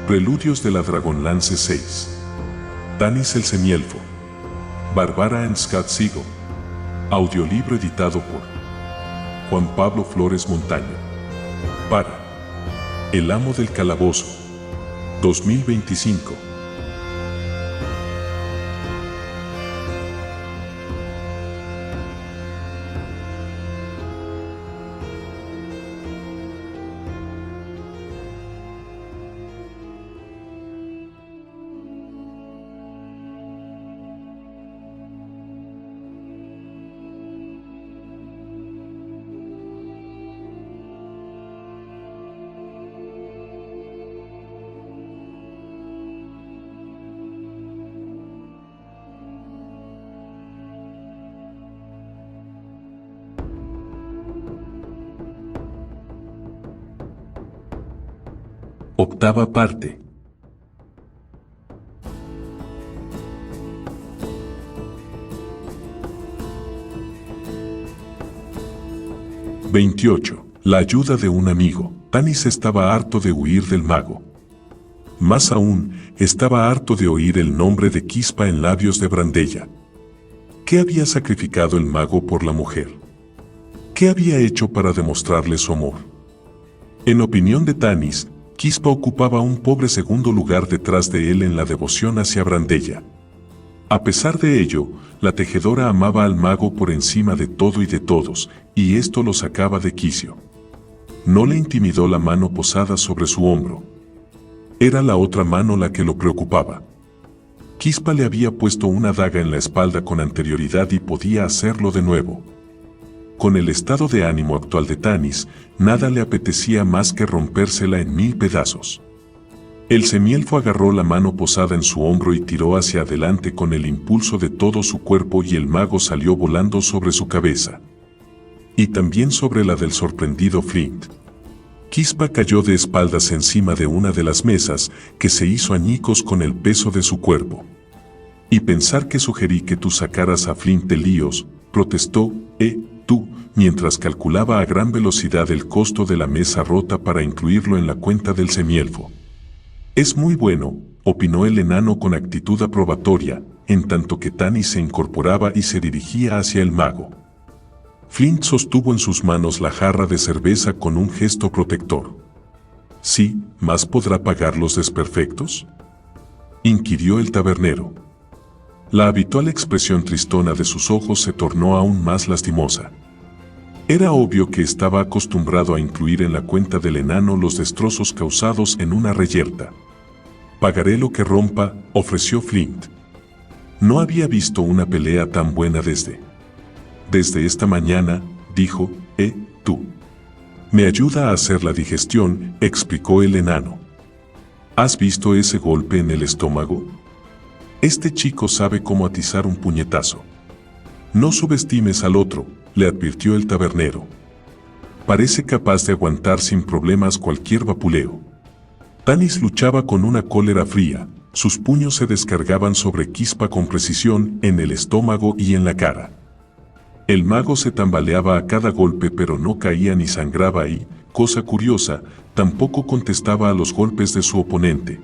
Preludios de la Dragonlance 6. Tanis el Semielfo. Bárbara and Scott Siegel. Audiolibro editado por Juan Pablo Flores Montaño. Para El Amo del Calabozo. 2025. Octava parte. (28) La ayuda de un amigo. Tanis estaba harto de huir del mago. Más aún, estaba harto de oír el nombre de Quispa en labios de Brandella. ¿Qué había sacrificado el mago por la mujer? ¿Qué había hecho para demostrarle su amor? En opinión de Tanis, Quispa ocupaba un pobre segundo lugar detrás de él en la devoción hacia Brandella. A pesar de ello, la tejedora amaba al mago por encima de todo y de todos, y esto lo sacaba de quicio. No le intimidó la mano posada sobre su hombro. Era la otra mano la que lo preocupaba. Quispa le había puesto una daga en la espalda con anterioridad y podía hacerlo de nuevo. Con el estado de ánimo actual de Tanis, nada le apetecía más que rompérsela en 1000 pedazos. El semielfo agarró la mano posada en su hombro y tiró hacia adelante con el impulso de todo su cuerpo y el mago salió volando sobre su cabeza. Y también sobre la del sorprendido Flint. Quispa cayó de espaldas encima de una de las mesas, que se hizo añicos con el peso de su cuerpo. Y pensar que sugerí que tú sacaras a Flint de líos, protestó, tú, mientras calculaba a gran velocidad el costo de la mesa rota para incluirlo en la cuenta del semielfo. Es muy bueno, opinó el enano con actitud aprobatoria, en tanto que Tanis se incorporaba y se dirigía hacia el mago. Flint sostuvo en sus manos la jarra de cerveza con un gesto protector. ¿Sí, más podrá pagar los desperfectos?, inquirió el tabernero. La habitual expresión tristona de sus ojos se tornó aún más lastimosa. Era obvio que estaba acostumbrado a incluir en la cuenta del enano los destrozos causados en una reyerta. Pagaré lo que rompa, ofreció Flint. No había visto una pelea tan buena desde esta mañana, dijo, tú. Me ayuda a hacer la digestión, explicó el enano. ¿Has visto ese golpe en el estómago? Este chico sabe cómo atizar un puñetazo. No subestimes al otro, le advirtió el tabernero. Parece capaz de aguantar sin problemas cualquier vapuleo. Tanis luchaba con una cólera fría, sus puños se descargaban sobre Quispa con precisión en el estómago y en la cara. El mago se tambaleaba a cada golpe pero no caía ni sangraba y, cosa curiosa, tampoco contestaba a los golpes de su oponente.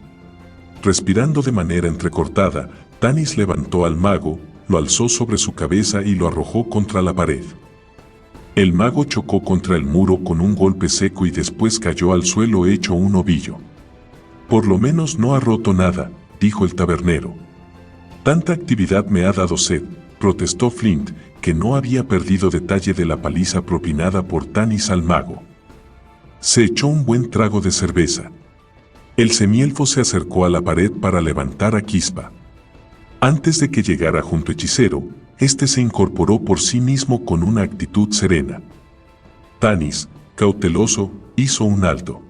Respirando de manera entrecortada, Tanis levantó al mago, lo alzó sobre su cabeza y lo arrojó contra la pared. El mago chocó contra el muro con un golpe seco y después cayó al suelo hecho un ovillo. Por lo menos no ha roto nada, dijo el tabernero. Tanta actividad me ha dado sed, protestó Flint, que no había perdido detalle de la paliza propinada por Tanis al mago. Se echó un buen trago de cerveza. El semielfo se acercó a la pared para levantar a Quispa. Antes de que llegara junto hechicero, este se incorporó por sí mismo con una actitud serena. Tanis, cauteloso, hizo un alto.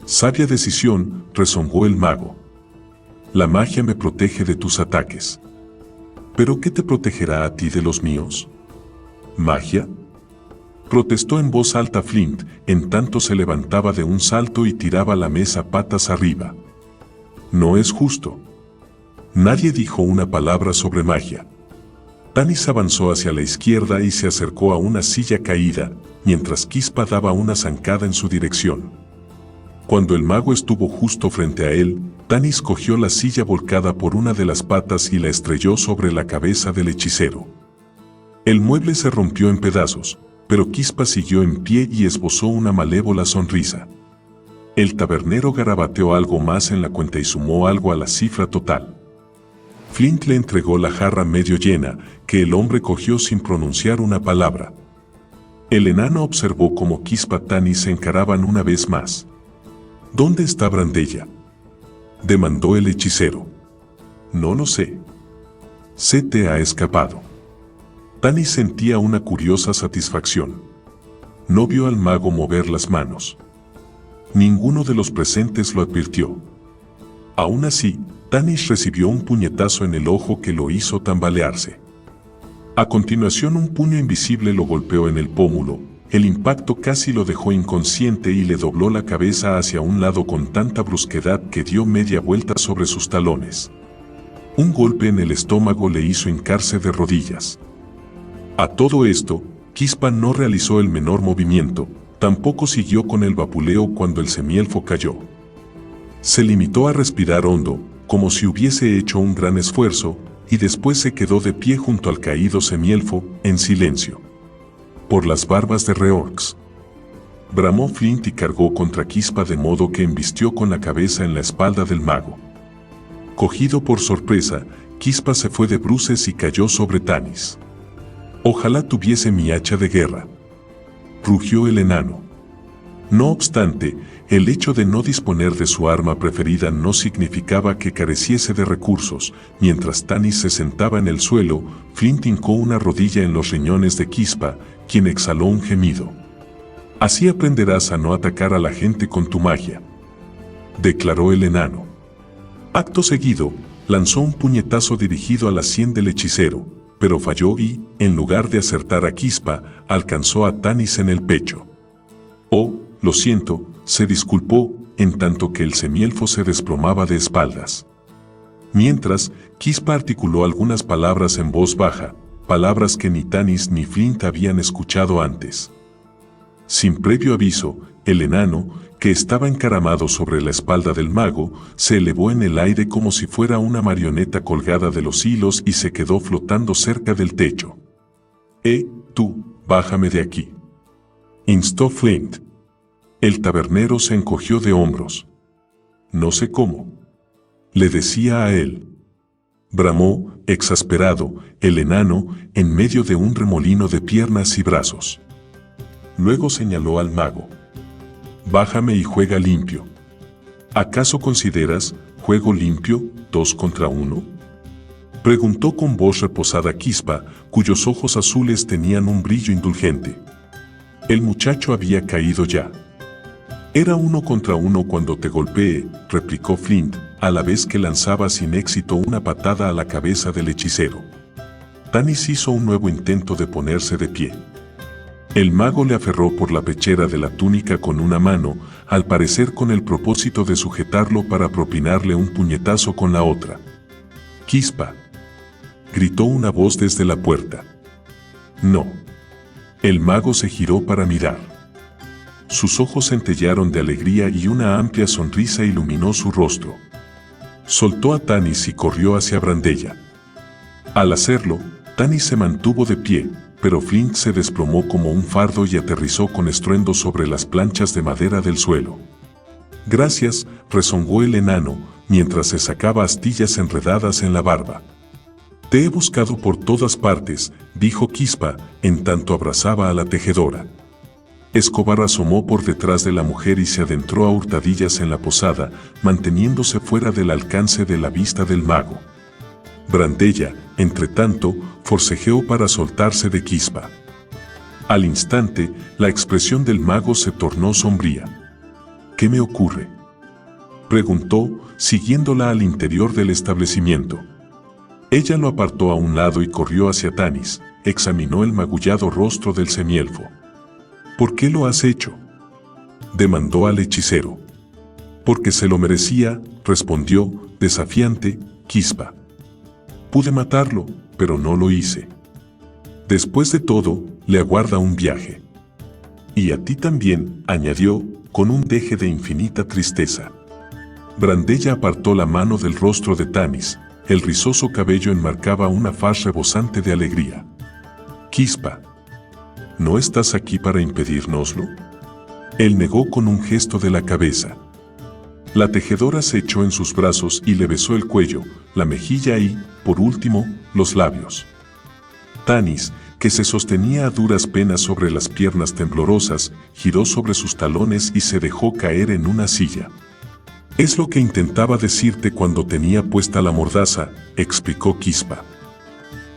Sabia decisión, rezongó el mago. La magia me protege de tus ataques. ¿Pero qué te protegerá a ti de los míos? ¿Magia?, protestó en voz alta Flint, en tanto se levantaba de un salto y tiraba la mesa patas arriba. No es justo. Nadie dijo una palabra sobre magia. Tanis avanzó hacia la izquierda y se acercó a una silla caída, mientras Quispa daba una zancada en su dirección. Cuando el mago estuvo justo frente a él, Tanis cogió la silla volcada por una de las patas y la estrelló sobre la cabeza del hechicero. El mueble se rompió en pedazos, pero Quispa siguió en pie y esbozó una malévola sonrisa. El tabernero garabateó algo más en la cuenta y sumó algo a la cifra total. Flint le entregó la jarra medio llena, que el hombre cogió sin pronunciar una palabra. El enano observó cómo Quispa y Tanis se encaraban una vez más. ¿Dónde está Brandella?, demandó el hechicero. No lo sé. Se te ha escapado. Tanis sentía una curiosa satisfacción. No vio al mago mover las manos. Ninguno de los presentes lo advirtió. Aún así, Tanis recibió un puñetazo en el ojo que lo hizo tambalearse. A continuación, un puño invisible lo golpeó en el pómulo. El impacto casi lo dejó inconsciente y le dobló la cabeza hacia un lado con tanta brusquedad que dio media vuelta sobre sus talones. Un golpe en el estómago le hizo hincarse de rodillas. A todo esto, Quispa no realizó el menor movimiento, tampoco siguió con el vapuleo cuando el semielfo cayó. Se limitó a respirar hondo, como si hubiese hecho un gran esfuerzo, y después se quedó de pie junto al caído semielfo, en silencio. Por las barbas de Reorx, bramó Flint y cargó contra Quispa de modo que embistió con la cabeza en la espalda del mago. Cogido por sorpresa, Quispa se fue de bruces y cayó sobre Tanis. Ojalá tuviese mi hacha de guerra, rugió el enano. No obstante, el hecho de no disponer de su arma preferida no significaba que careciese de recursos. Mientras Tanis se sentaba en el suelo, Flint hincó una rodilla en los riñones de Quispa, quien exhaló un gemido. Así aprenderás a no atacar a la gente con tu magia, declaró el enano. Acto seguido, lanzó un puñetazo dirigido a la sien del hechicero, pero falló y, en lugar de acertar a Quispa, alcanzó a Tanis en el pecho. Oh, lo siento, se disculpó, en tanto que el semielfo se desplomaba de espaldas. Mientras, Quispa articuló algunas palabras en voz baja, palabras que ni Tanis ni Flint habían escuchado antes. Sin previo aviso, el enano, que estaba encaramado sobre la espalda del mago, se elevó en el aire como si fuera una marioneta colgada de los hilos y se quedó flotando cerca del techo. Tú, bájame de aquí, instó Flint. El tabernero se encogió de hombros. No sé cómo, le decía a él. Bramó, exasperado, el enano, en medio de un remolino de piernas y brazos. Luego señaló al mago. Bájame y juega limpio. ¿Acaso consideras, juego limpio, 2 contra 1? Preguntó con voz reposada Quispa, cuyos ojos azules tenían un brillo indulgente. El muchacho había caído ya. Era 1 contra 1 cuando te golpeé, replicó Flint, a la vez que lanzaba sin éxito una patada a la cabeza del hechicero. Tanis hizo un nuevo intento de ponerse de pie. El mago le aferró por la pechera de la túnica con una mano, al parecer con el propósito de sujetarlo para propinarle un puñetazo con la otra. Quispa, gritó una voz desde la puerta. No. El mago se giró para mirar. Sus ojos centellaron de alegría y una amplia sonrisa iluminó su rostro. Soltó a Tanis y corrió hacia Brandella. Al hacerlo, Tanis se mantuvo de pie, pero Flint se desplomó como un fardo y aterrizó con estruendo sobre las planchas de madera del suelo. Gracias, rezongó el enano, mientras se sacaba astillas enredadas en la barba. Te he buscado por todas partes, dijo Quispa, en tanto abrazaba a la tejedora. Escobar asomó por detrás de la mujer y se adentró a hurtadillas en la posada, manteniéndose fuera del alcance de la vista del mago. Brandella, entretanto, forcejeó para soltarse de Quispa. Al instante, la expresión del mago se tornó sombría. ¿Qué me ocurre?, preguntó, siguiéndola al interior del establecimiento. Ella lo apartó a un lado y corrió hacia Tanis, examinó el magullado rostro del semielfo. ¿Por qué lo has hecho?, demandó al hechicero. Porque se lo merecía, respondió, desafiante, Quispa. Pude matarlo, pero no lo hice. Después de todo, le aguarda un viaje. Y a ti también, añadió, con un deje de infinita tristeza. Brandella apartó la mano del rostro de Tanis, el rizoso cabello enmarcaba una faz rebosante de alegría. Quispa, ¿no estás aquí para impedírnoslo? Él negó con un gesto de la cabeza. La tejedora se echó en sus brazos y le besó el cuello, la mejilla y, por último, los labios. Tanis, que se sostenía a duras penas sobre las piernas temblorosas, giró sobre sus talones y se dejó caer en una silla. Es lo que intentaba decirte cuando tenía puesta la mordaza, explicó Quispa.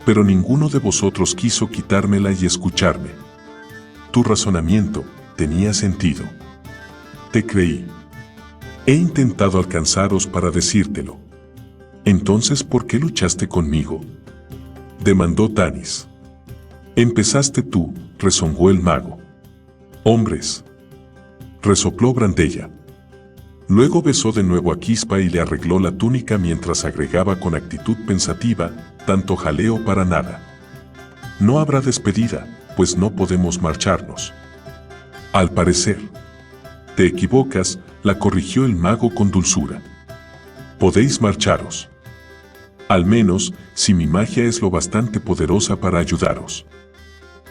Pero ninguno de vosotros quiso quitármela y escucharme. Tu razonamiento tenía sentido. Te creí. He intentado alcanzaros para decírtelo. Entonces, ¿por qué luchaste conmigo? Demandó Tanis. Empezaste tú, rezongó el mago. Hombres. Resopló Brandella. Luego besó de nuevo a Quispa y le arregló la túnica mientras agregaba con actitud pensativa, tanto jaleo para nada. No habrá despedida, pues no podemos marcharnos. Al parecer. Te equivocas, la corrigió el mago con dulzura. Podéis marcharos. Al menos, si mi magia es lo bastante poderosa para ayudaros.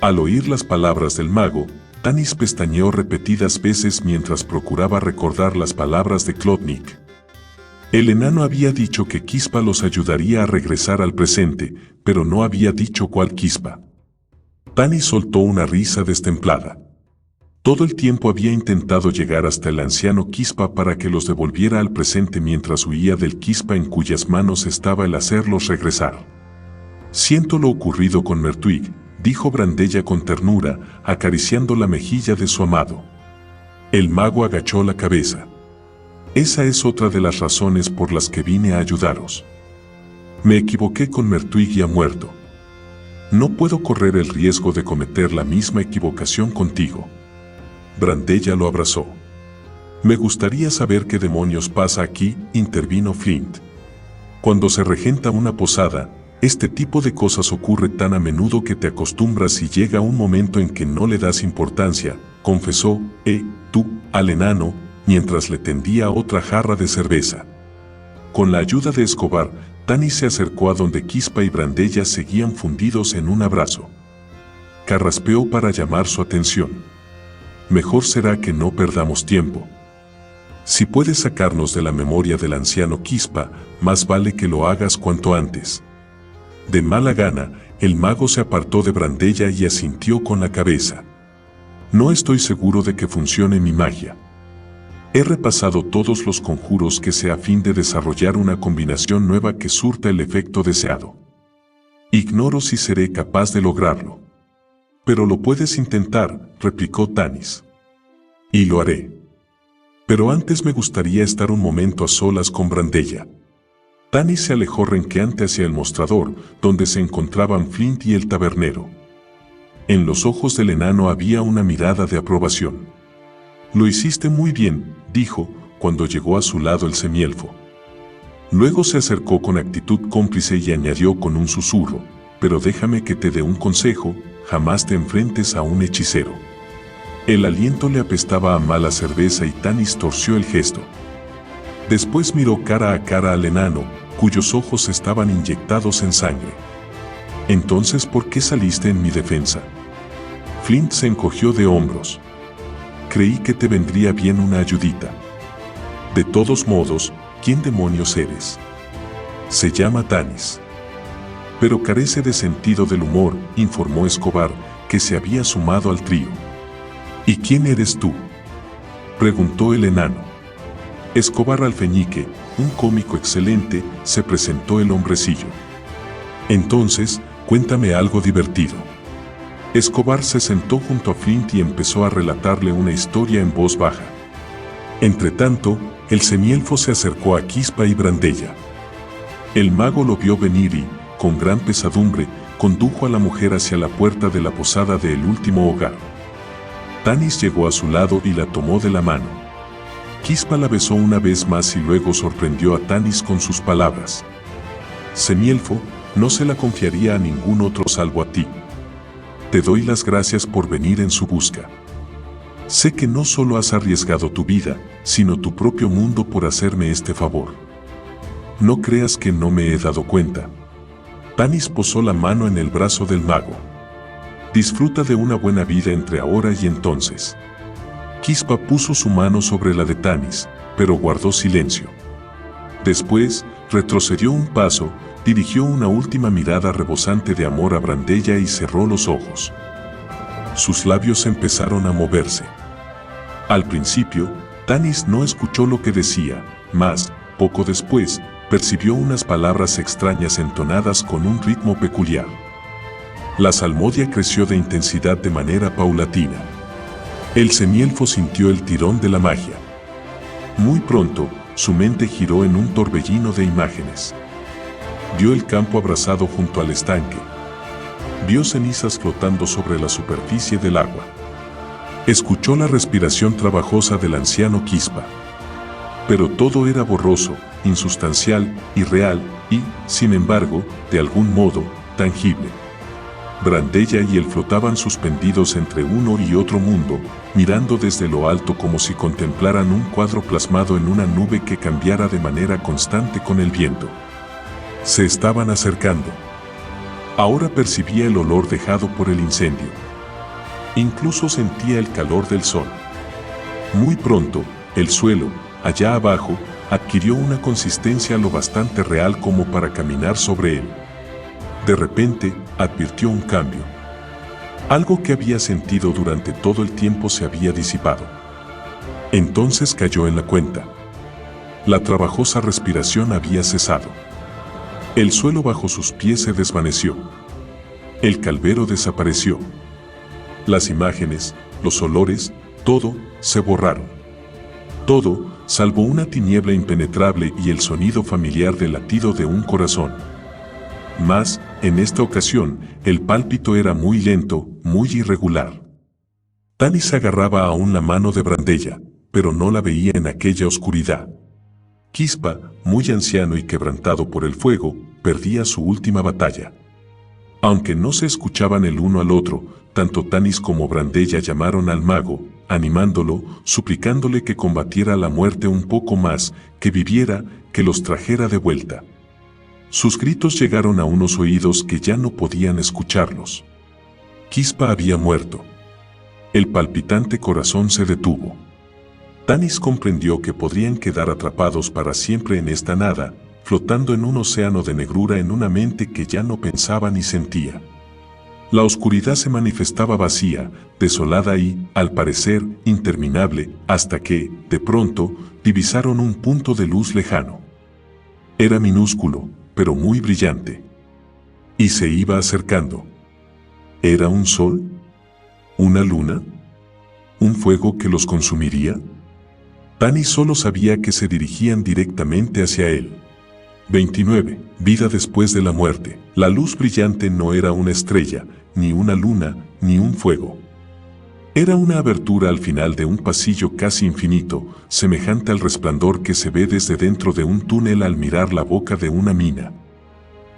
Al oír las palabras del mago, Tanis pestañeó repetidas veces mientras procuraba recordar las palabras de Klotnik. El enano había dicho que Quispa los ayudaría a regresar al presente, pero no había dicho cuál Quispa. Tanis soltó una risa destemplada. Todo el tiempo había intentado llegar hasta el anciano Quispa para que los devolviera al presente mientras huía del Quispa en cuyas manos estaba el hacerlos regresar. Siento lo ocurrido con Mertwig, dijo Brandella con ternura, acariciando la mejilla de su amado. El mago agachó la cabeza. Esa es otra de las razones por las que vine a ayudaros. Me equivoqué con Mertwig y ha muerto. No puedo correr el riesgo de cometer la misma equivocación contigo. Brandella lo abrazó. Me gustaría saber qué demonios pasa aquí, intervino Flint. Cuando se regenta una posada, este tipo de cosas ocurre tan a menudo que te acostumbras y llega un momento en que no le das importancia, confesó, tú, al enano, mientras le tendía otra jarra de cerveza. Con la ayuda de Escobar, Tanis se acercó a donde Quispa y Brandella seguían fundidos en un abrazo. Carraspeó para llamar su atención. Mejor será que no perdamos tiempo. Si puedes sacarnos de la memoria del anciano Quispa, más vale que lo hagas cuanto antes. De mala gana, el mago se apartó de Brandella y asintió con la cabeza. No estoy seguro de que funcione mi magia. He repasado todos los conjuros que sé a fin de desarrollar una combinación nueva que surta el efecto deseado. Ignoro si seré capaz de lograrlo. Pero lo puedes intentar, replicó Tanis. Y lo haré. Pero antes me gustaría estar un momento a solas con Brandella. Tanis se alejó renqueante hacia el mostrador, donde se encontraban Flint y el tabernero. En los ojos del enano había una mirada de aprobación. Lo hiciste muy bien, dijo, cuando llegó a su lado el semielfo. Luego se acercó con actitud cómplice y añadió con un susurro, pero déjame que te dé un consejo, jamás te enfrentes a un hechicero. El aliento le apestaba a mala cerveza y Tanis torció el gesto. Después miró cara a cara al enano, cuyos ojos estaban inyectados en sangre. Entonces, ¿por qué saliste en mi defensa? Flint se encogió de hombros. Creí que te vendría bien una ayudita. De todos modos, ¿quién demonios eres? Se llama Tanis. Pero carece de sentido del humor, informó Escobar, que se había sumado al trío. ¿Y quién eres tú?, preguntó el enano. Escobar Alfeñique, un cómico excelente, se presentó el hombrecillo. Entonces, cuéntame algo divertido. Escobar se sentó junto a Flint y empezó a relatarle una historia en voz baja. Entretanto, el semielfo se acercó a Quispa y Brandella. El mago lo vio venir y, con gran pesadumbre, condujo a la mujer hacia la puerta de la posada de El Último Hogar. Tanis llegó a su lado y la tomó de la mano. Quispa la besó una vez más y luego sorprendió a Tanis con sus palabras. Semielfo, no se la confiaría a ningún otro salvo a ti. Te doy las gracias por venir en su busca. Sé que no solo has arriesgado tu vida, sino tu propio mundo por hacerme este favor. No creas que no me he dado cuenta. Tanis posó la mano en el brazo del mago. Disfruta de una buena vida entre ahora y entonces. Quispa puso su mano sobre la de Tanis, pero guardó silencio. Después, retrocedió un paso, dirigió una última mirada rebosante de amor a Brandella y cerró los ojos. Sus labios empezaron a moverse. Al principio, Tanis no escuchó lo que decía, mas, poco después, percibió unas palabras extrañas entonadas con un ritmo peculiar. La salmodia creció de intensidad de manera paulatina. El semielfo sintió el tirón de la magia. Muy pronto, su mente giró en un torbellino de imágenes. Vio el campo abrasado junto al estanque. Vio cenizas flotando sobre la superficie del agua. Escuchó la respiración trabajosa del anciano Quispa. Pero todo era borroso, insustancial, irreal y, sin embargo, de algún modo, tangible. Brandella y él flotaban suspendidos entre uno y otro mundo, mirando desde lo alto como si contemplaran un cuadro plasmado en una nube que cambiara de manera constante con el viento. Se estaban acercando. Ahora percibía el olor dejado por el incendio. Incluso sentía el calor del sol. Muy pronto, el suelo, allá abajo, adquirió una consistencia lo bastante real como para caminar sobre él. De repente, advirtió un cambio. Algo que había sentido durante todo el tiempo se había disipado. Entonces cayó en la cuenta. La trabajosa respiración había cesado. El suelo bajo sus pies se desvaneció. El calvero desapareció. Las imágenes, los olores, todo, se borraron. Todo, salvo una tiniebla impenetrable y el sonido familiar del latido de un corazón. Mas, en esta ocasión, el pálpito era muy lento, muy irregular. Tanis agarraba aún la mano de Brandella, pero no la veía en aquella oscuridad. Quispa, muy anciano y quebrantado por el fuego, perdía su última batalla. Aunque no se escuchaban el uno al otro, tanto Tanis como Brandella llamaron al mago, animándolo, suplicándole que combatiera la muerte un poco más, que viviera, que los trajera de vuelta. Sus gritos llegaron a unos oídos que ya no podían escucharlos. Quispa había muerto. El palpitante corazón se detuvo. Tanis comprendió que podrían quedar atrapados para siempre en esta nada, flotando en un océano de negrura en una mente que ya no pensaba ni sentía. La oscuridad se manifestaba vacía, desolada y, al parecer, interminable, hasta que, de pronto, divisaron un punto de luz lejano. Era minúsculo, pero muy brillante. Y se iba acercando. ¿Era un sol? ¿Una luna? ¿Un fuego que los consumiría? Tanis solo sabía que se dirigían directamente hacia él. 29. Vida después de la muerte. La luz brillante no era una estrella, ni una luna, ni un fuego. Era una abertura al final de un pasillo casi infinito, semejante al resplandor que se ve desde dentro de un túnel al mirar la boca de una mina.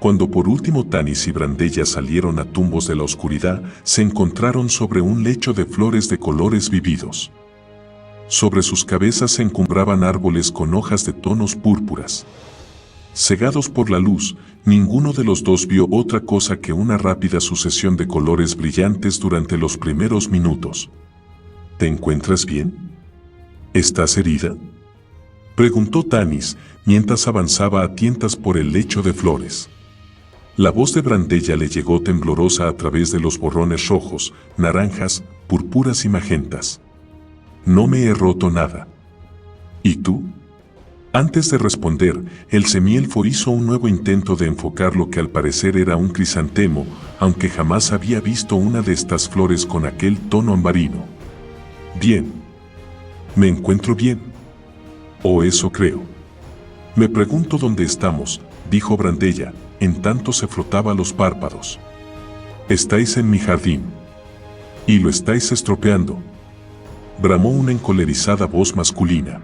Cuando por último Tanis y Brandella salieron a tumbos de la oscuridad, se encontraron sobre un lecho de flores de colores vividos. Sobre sus cabezas se encumbraban árboles con hojas de tonos púrpuras. Cegados por la luz, ninguno de los dos vio otra cosa que una rápida sucesión de colores brillantes durante los primeros minutos. ¿Te encuentras bien? ¿Estás herida?, preguntó Tanis, mientras avanzaba a tientas por el lecho de flores. La voz de Brandella le llegó temblorosa a través de los borrones rojos, naranjas, púrpuras y magentas. No me he roto nada. ¿Y tú? Antes de responder, el semielfo hizo un nuevo intento de enfocar lo que al parecer era un crisantemo, aunque jamás había visto una de estas flores con aquel tono ambarino. Bien. Me encuentro bien. O eso creo. Me pregunto dónde estamos, dijo Brandella, en tanto se frotaba los párpados. Estáis en mi jardín. Y lo estáis estropeando. Bramó una encolerizada voz masculina.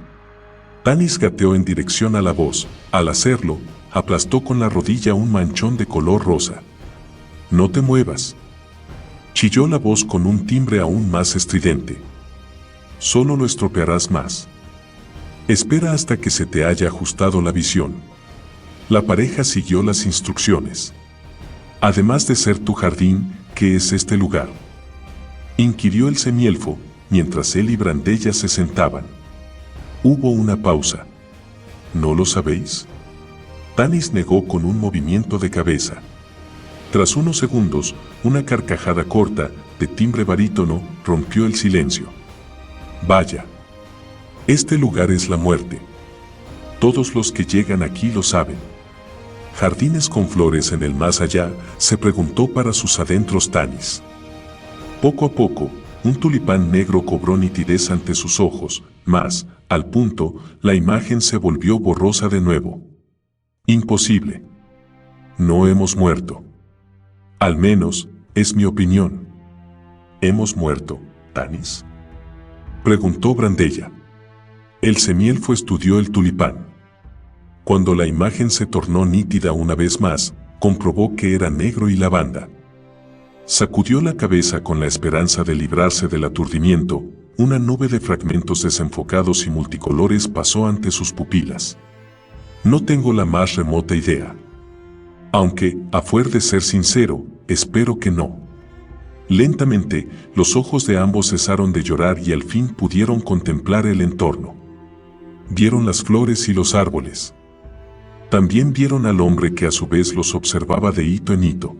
Tanis gateó en dirección a la voz. Al hacerlo, aplastó con la rodilla un manchón de color rosa. No te muevas. Chilló la voz con un timbre aún más estridente. solo lo estropearás más. Espera hasta que se te haya ajustado la visión. La pareja siguió las instrucciones. Además de ser tu jardín, ¿qué es este lugar?, inquirió el semielfo, mientras él y Brandella se sentaban. Hubo una pausa. ¿No lo sabéis? Tanis negó con un movimiento de cabeza. Tras unos segundos, una carcajada corta, de timbre barítono, rompió el silencio. Vaya. Este lugar es la muerte. Todos los que llegan aquí lo saben. ¿Jardines con flores en el más allá?, se preguntó para sus adentros Tanis. Poco a poco, un tulipán negro cobró nitidez ante sus ojos, mas, al punto, la imagen se volvió borrosa de nuevo. Imposible. No hemos muerto. Al menos, es mi opinión. ¿Hemos muerto, Tanis?, preguntó Brandella. El semielfo estudió el tulipán. Cuando la imagen se tornó nítida una vez más, comprobó que era negro y lavanda. Sacudió la cabeza con la esperanza de librarse del aturdimiento. Una nube de fragmentos desenfocados y multicolores pasó ante sus pupilas. No tengo la más remota idea. Aunque, a fuer de ser sincero, espero que no. Lentamente, los ojos de ambos cesaron de llorar y al fin pudieron contemplar el entorno. Vieron las flores y los árboles. También vieron al hombre que a su vez los observaba de hito en hito.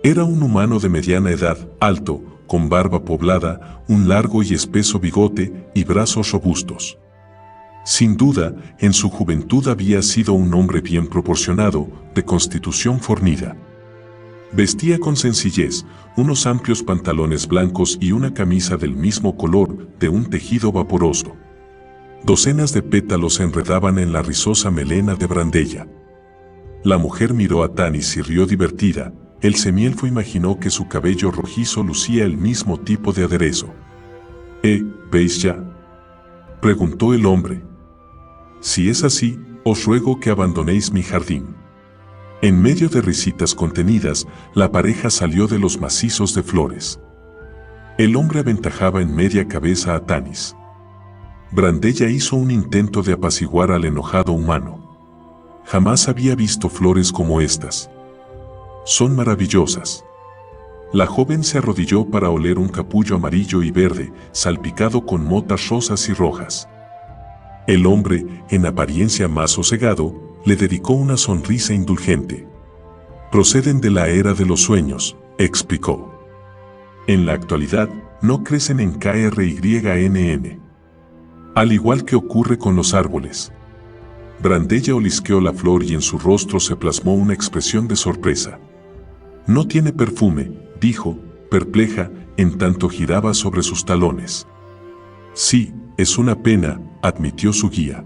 Era un humano de mediana edad, alto, con barba poblada, un largo y espeso bigote y brazos robustos. Sin duda, en su juventud había sido un hombre bien proporcionado, de constitución fornida. Vestía con sencillez, unos amplios pantalones blancos y una camisa del mismo color, de un tejido vaporoso. Docenas de pétalos se enredaban en la rizosa melena de Brandella. La mujer miró a Tanis y rió divertida. El semielfo imaginó que su cabello rojizo lucía el mismo tipo de aderezo. ¿Veis ya?, preguntó el hombre. Si es así, os ruego que abandonéis mi jardín. En medio de risitas contenidas, la pareja salió de los macizos de flores. El hombre aventajaba en media cabeza a Tanis. Brandella hizo un intento de apaciguar al enojado humano. Jamás había visto flores como estas. Son maravillosas. La joven se arrodilló para oler un capullo amarillo y verde, salpicado con motas rosas y rojas. El hombre, en apariencia más sosegado, le dedicó una sonrisa indulgente. Proceden de la era de los sueños, explicó. En la actualidad, no crecen en KRYNN. Al igual que ocurre con los árboles. Brandella olisqueó la flor y en su rostro se plasmó una expresión de sorpresa. No tiene perfume, dijo, perpleja, en tanto giraba sobre sus talones. Sí, es una pena, admitió su guía.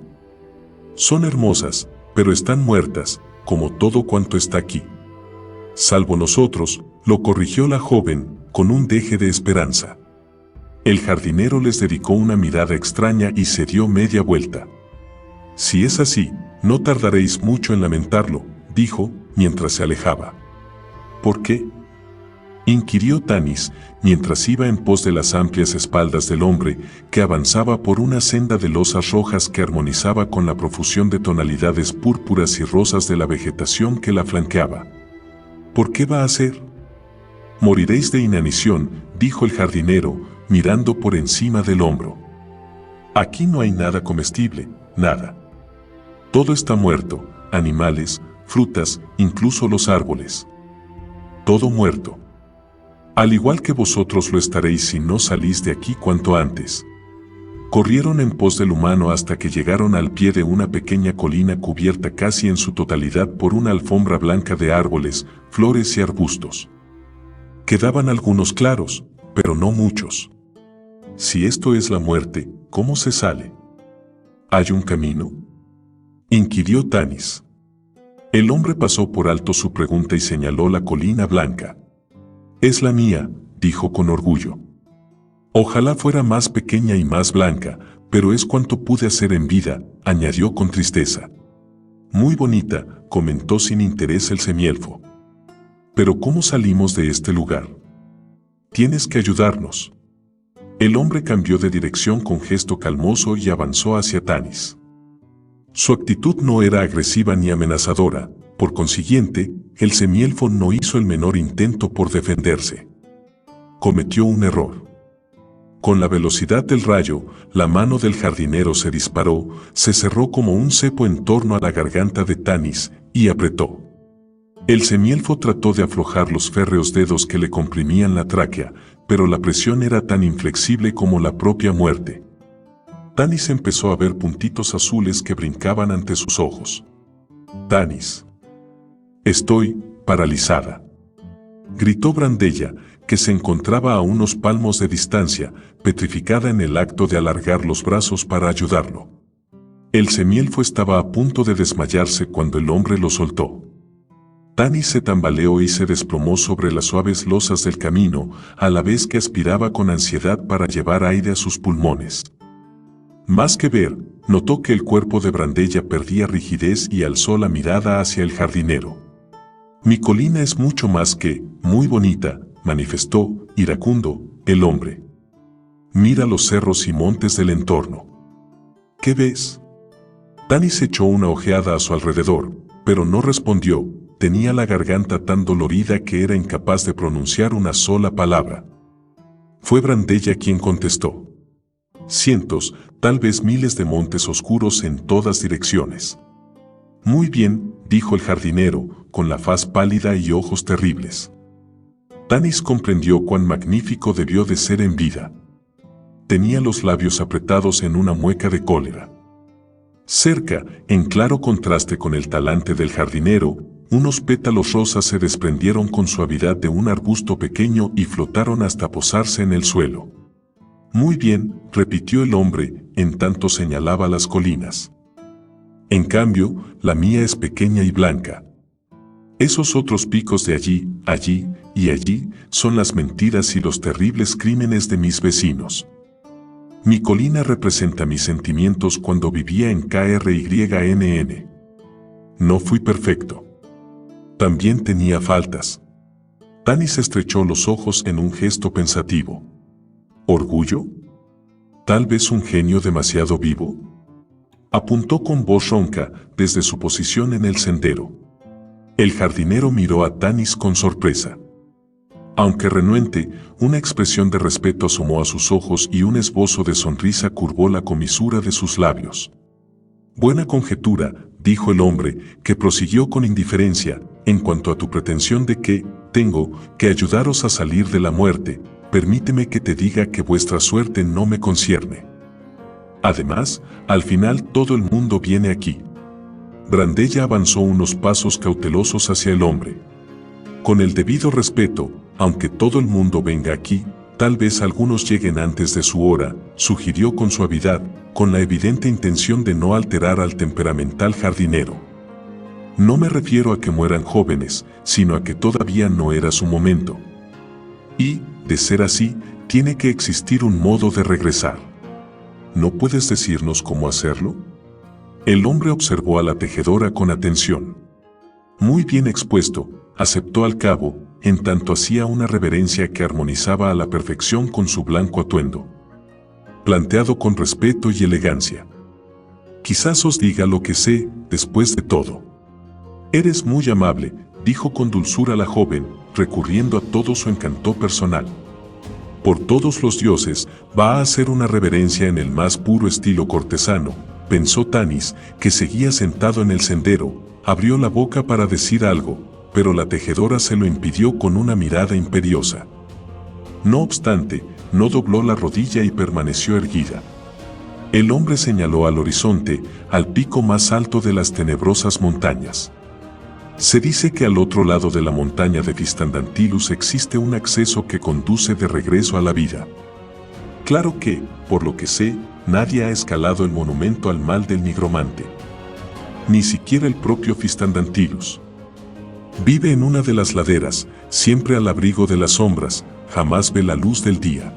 Son hermosas, pero están muertas, como todo cuanto está aquí. Salvo nosotros, lo corrigió la joven, con un deje de esperanza. El jardinero les dedicó una mirada extraña y se dio media vuelta. Si es así, no tardaréis mucho en lamentarlo, dijo, mientras se alejaba. ¿Por qué?, inquirió Tanis, mientras iba en pos de las amplias espaldas del hombre, que avanzaba por una senda de losas rojas que armonizaba con la profusión de tonalidades púrpuras y rosas de la vegetación que la flanqueaba. ¿Por qué va a ser? Moriréis de inanición, dijo el jardinero, mirando por encima del hombro. Aquí no hay nada comestible, nada. Todo está muerto, animales, frutas, incluso los árboles. Todo muerto. Al igual que vosotros lo estaréis si no salís de aquí cuanto antes. Corrieron en pos del humano hasta que llegaron al pie de una pequeña colina cubierta casi en su totalidad por una alfombra blanca de árboles, flores y arbustos. Quedaban algunos claros, pero no muchos. Si esto es la muerte, ¿cómo se sale? ¿Hay un camino?, inquirió Tanis. El hombre pasó por alto su pregunta y señaló la colina blanca. Es la mía, dijo con orgullo. Ojalá fuera más pequeña y más blanca, pero es cuanto pude hacer en vida, añadió con tristeza. Muy bonita, comentó sin interés el semielfo. Pero ¿cómo salimos de este lugar? Tienes que ayudarnos. El hombre cambió de dirección con gesto calmoso y avanzó hacia Tanis. Su actitud no era agresiva ni amenazadora, por consiguiente, el semielfo no hizo el menor intento por defenderse. Cometió un error. Con la velocidad del rayo, la mano del jardinero se disparó, se cerró como un cepo en torno a la garganta de Tanis y apretó. El semielfo trató de aflojar los férreos dedos que le comprimían la tráquea, pero la presión era tan inflexible como la propia muerte. Tanis empezó a ver puntitos azules que brincaban ante sus ojos. Tanis. Estoy paralizada. Gritó Brandella, que se encontraba a unos palmos de distancia, petrificada en el acto de alargar los brazos para ayudarlo. El semielfo estaba a punto de desmayarse cuando el hombre lo soltó. Tanis se tambaleó y se desplomó sobre las suaves losas del camino, a la vez que aspiraba con ansiedad para llevar aire a sus pulmones. Más que ver, notó que el cuerpo de Brandella perdía rigidez y alzó la mirada hacia el jardinero. Mi colina es mucho más que muy bonita, manifestó, iracundo, el hombre. Mira los cerros y montes del entorno. ¿Qué ves? Tanis echó una ojeada a su alrededor, pero no respondió. Tenía la garganta tan dolorida que era incapaz de pronunciar una sola palabra. Fue Brandella quien contestó. Cientos, tal vez miles de montes oscuros en todas direcciones. Muy bien, dijo el jardinero, con la faz pálida y ojos terribles. Tanis comprendió cuán magnífico debió de ser en vida. Tenía los labios apretados en una mueca de cólera. Cerca, en claro contraste con el talante del jardinero, unos pétalos rosas se desprendieron con suavidad de un arbusto pequeño y flotaron hasta posarse en el suelo. Muy bien, repitió el hombre, en tanto señalaba las colinas. En cambio, la mía es pequeña y blanca. Esos otros picos de allí, allí y allí son las mentiras y los terribles crímenes de mis vecinos. Mi colina representa mis sentimientos cuando vivía en KRYNN. No fui perfecto. También tenía faltas. Tanis estrechó los ojos en un gesto pensativo. ¿Orgullo? ¿Tal vez un genio demasiado vivo? Apuntó con voz ronca desde su posición en el sendero. El jardinero miró a Tanis con sorpresa. Aunque renuente, una expresión de respeto asomó a sus ojos y un esbozo de sonrisa curvó la comisura de sus labios. Buena conjetura, dijo el hombre, que prosiguió con indiferencia, en cuanto a tu pretensión de que tengo que ayudaros a salir de la muerte, permíteme que te diga que vuestra suerte no me concierne. Además, al final todo el mundo viene aquí. Brandella avanzó unos pasos cautelosos hacia el hombre. Con el debido respeto, aunque todo el mundo venga aquí, tal vez algunos lleguen antes de su hora, sugirió con suavidad, con la evidente intención de no alterar al temperamental jardinero. No me refiero a que mueran jóvenes, sino a que todavía no era su momento. Y, de ser así, tiene que existir un modo de regresar. ¿No puedes decirnos cómo hacerlo? El hombre observó a la tejedora con atención. Muy bien expuesto, aceptó al cabo, en tanto hacía una reverencia que armonizaba a la perfección con su blanco atuendo. Planteado con respeto y elegancia. Quizás os diga lo que sé, después de todo. Eres muy amable, dijo con dulzura la joven, recurriendo a todo su encanto personal. Por todos los dioses, va a hacer una reverencia en el más puro estilo cortesano, pensó Tanis, que seguía sentado en el sendero, abrió la boca para decir algo, pero la tejedora se lo impidió con una mirada imperiosa. No obstante, no dobló la rodilla y permaneció erguida. El hombre señaló al horizonte, al pico más alto de las tenebrosas montañas. Se dice que al otro lado de la montaña de Fistandantilus existe un acceso que conduce de regreso a la vida. Claro que, por lo que sé, nadie ha escalado el monumento al mal del nigromante. Ni siquiera el propio Fistandantilus. Vive en una de las laderas, siempre al abrigo de las sombras, jamás ve la luz del día.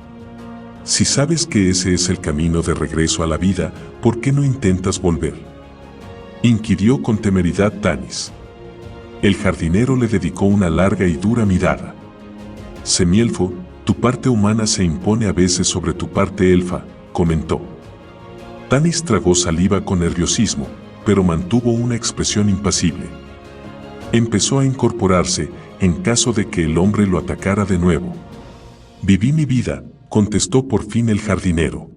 Si sabes que ese es el camino de regreso a la vida, ¿por qué no intentas volver? Inquirió con temeridad Tanis. El jardinero le dedicó una larga y dura mirada. Semielfo, Tu parte humana se impone a veces sobre tu parte elfa, comentó. Tanis tragó saliva con nerviosismo, pero mantuvo una expresión impasible. Empezó a incorporarse en caso de que el hombre lo atacara de nuevo. Viví mi vida, contestó por fin el jardinero.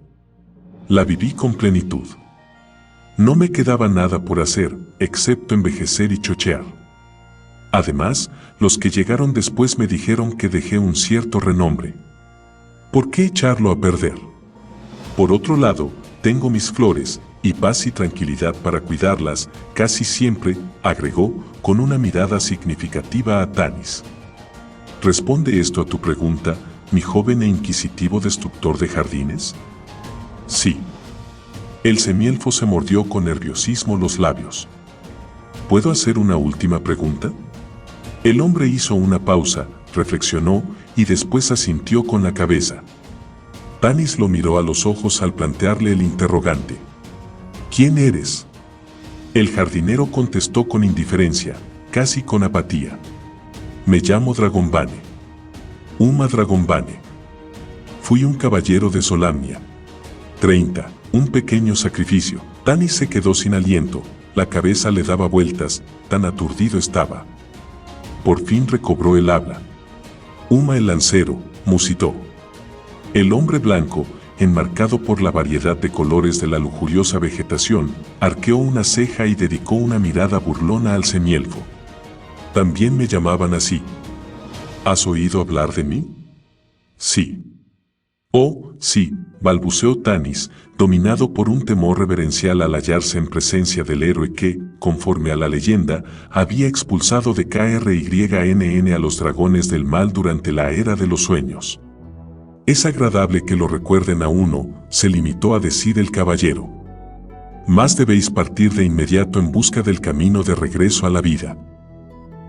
La viví con plenitud. No me quedaba nada por hacer, excepto envejecer y chochear. Además, los que llegaron después me dijeron que dejé un cierto renombre. ¿Por qué echarlo a perder? Por otro lado, tengo mis flores, y paz y tranquilidad para cuidarlas, casi siempre, agregó, con una mirada significativa a Tanis. ¿Responde esto a tu pregunta, mi joven e inquisitivo destructor de jardines? Sí. El semielfo se mordió con nerviosismo los labios. ¿Puedo hacer una última pregunta? El hombre hizo una pausa, reflexionó y después asintió con la cabeza. Tanis lo miró a los ojos al plantearle el interrogante. ¿Quién eres? El jardinero contestó con indiferencia, casi con apatía. Me llamo Dragonbane. Uma Dragonbane. Fui un caballero de Solamnia. 30. Un pequeño sacrificio. Tanis se quedó sin aliento, la cabeza le daba vueltas, tan aturdido estaba. Por fin recobró el habla. Uma el lancero, musitó. El hombre blanco, enmarcado por la variedad de colores de la lujuriosa vegetación, arqueó una ceja y dedicó una mirada burlona al semielfo. También me llamaban así. ¿Has oído hablar de mí? Sí. Oh, sí, balbuceó Tanis, dominado por un temor reverencial al hallarse en presencia del héroe que, conforme a la leyenda, había expulsado de KRYNN a los dragones del mal durante la era de los sueños. Es agradable que lo recuerden a uno, se limitó a decir el caballero. Más debéis partir de inmediato en busca del camino de regreso a la vida.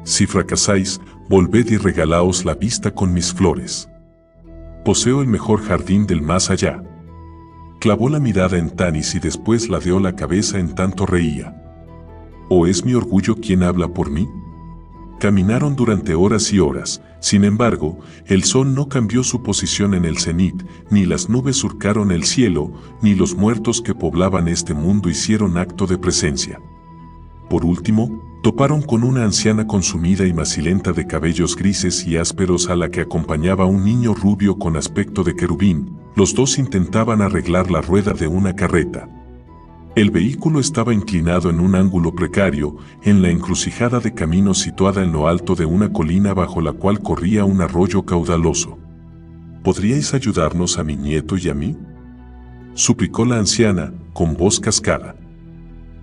Si fracasáis, volved y regalaos la vista con mis flores. Poseo el mejor jardín del más allá. Clavó la mirada en Tanis y después ladeó la cabeza en tanto reía. ¿O es mi orgullo quien habla por mí? Caminaron durante horas y horas. Sin embargo, el sol no cambió su posición en el cenit, ni las nubes surcaron el cielo, ni los muertos que poblaban este mundo hicieron acto de presencia. Por último, toparon con una anciana consumida y macilenta de cabellos grises y ásperos a la que acompañaba un niño rubio con aspecto de querubín. Los dos intentaban arreglar la rueda de una carreta. El vehículo estaba inclinado en un ángulo precario, en la encrucijada de caminos situada en lo alto de una colina bajo la cual corría un arroyo caudaloso. ¿Podríais ayudarnos a mi nieto y a mí?, suplicó la anciana, con voz cascada.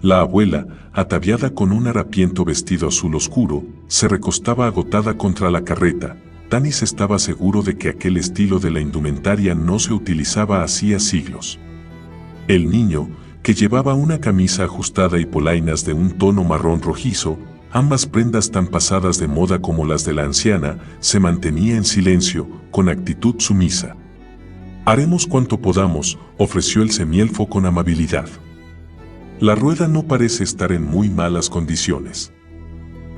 La abuela, ataviada con un harapiento vestido azul oscuro, se recostaba agotada contra la carreta. Tanis estaba seguro de que aquel estilo de la indumentaria no se utilizaba hacía siglos. El niño, que llevaba una camisa ajustada y polainas de un tono marrón rojizo, ambas prendas tan pasadas de moda como las de la anciana, se mantenía en silencio, con actitud sumisa. Haremos cuanto podamos, ofreció el semielfo con amabilidad. La rueda no parece estar en muy malas condiciones.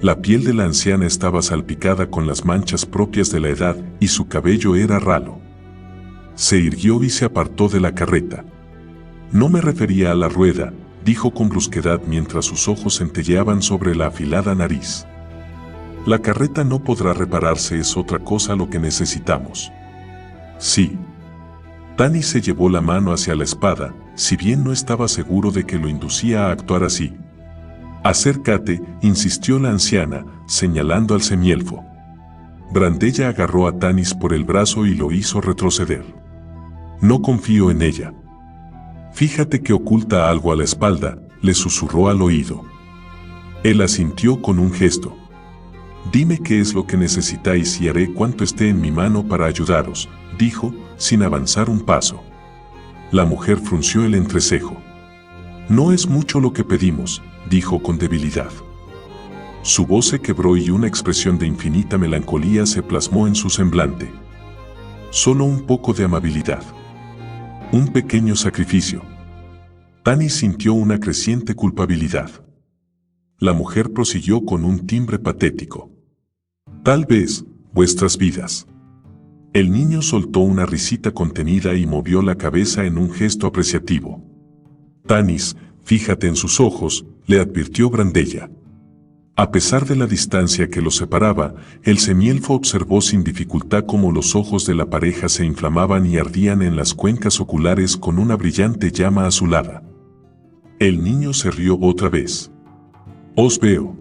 La piel de la anciana estaba salpicada con las manchas propias de la edad y su cabello era ralo. Se irguió y se apartó de la carreta. No me refería a la rueda, dijo con brusquedad mientras sus ojos centelleaban sobre la afilada nariz. La carreta no podrá repararse, es otra cosa lo que necesitamos. Sí. Tanis se llevó la mano hacia la espada, si bien no estaba seguro de que lo inducía a actuar así. Acércate, insistió la anciana, señalando al semielfo. Brandella agarró a Tanis por el brazo y lo hizo retroceder. No confío en ella. Fíjate que oculta algo a la espalda, le susurró al oído. Él asintió con un gesto. Dime qué es lo que necesitáis y haré cuanto esté en mi mano para ayudaros, dijo, sin avanzar un paso. La mujer frunció el entrecejo. No es mucho lo que pedimos, dijo con debilidad. Su voz se quebró y una expresión de infinita melancolía se plasmó en su semblante. Solo un poco de amabilidad. Un pequeño sacrificio. Tanis sintió una creciente culpabilidad. La mujer prosiguió con un timbre patético. Tal vez, vuestras vidas. El niño soltó una risita contenida y movió la cabeza en un gesto apreciativo. Tanis, fíjate en sus ojos, le advirtió Brandella. A pesar de la distancia que los separaba, el semielfo observó sin dificultad cómo los ojos de la pareja se inflamaban y ardían en las cuencas oculares con una brillante llama azulada. El niño se rió otra vez. «Os veo»,